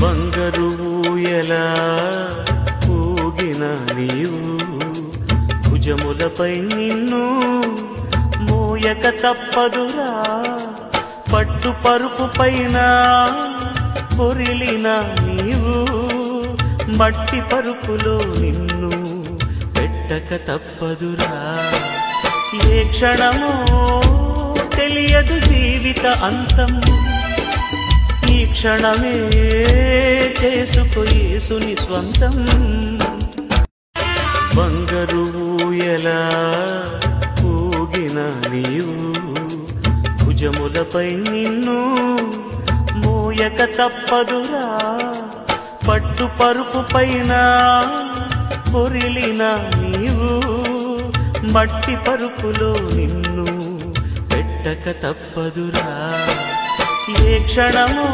బంగారు ఊయలా ఊగిన నీవు భుజములపై నిన్ను మోయక తప్పదురా పట్టు పరుపు పైన పొరిలిన నీవు మట్టి పరుపులో నిన్ను పెట్టక తప్పదురా ఏ క్షణమో తెలియదు జీవిత అంతం ఈ క్షణమే చేసుకో యేసుని స్వంతం బంగారు ఊయలా ఊగిన నీవు భుజములపై నిన్ను మోయక తప్పదురా పట్టు పరుపు పైన పొరిలిన నీవు మట్టి పరుపులో నిన్ను పెట్టక తప్పదురా ఏ క్షణమో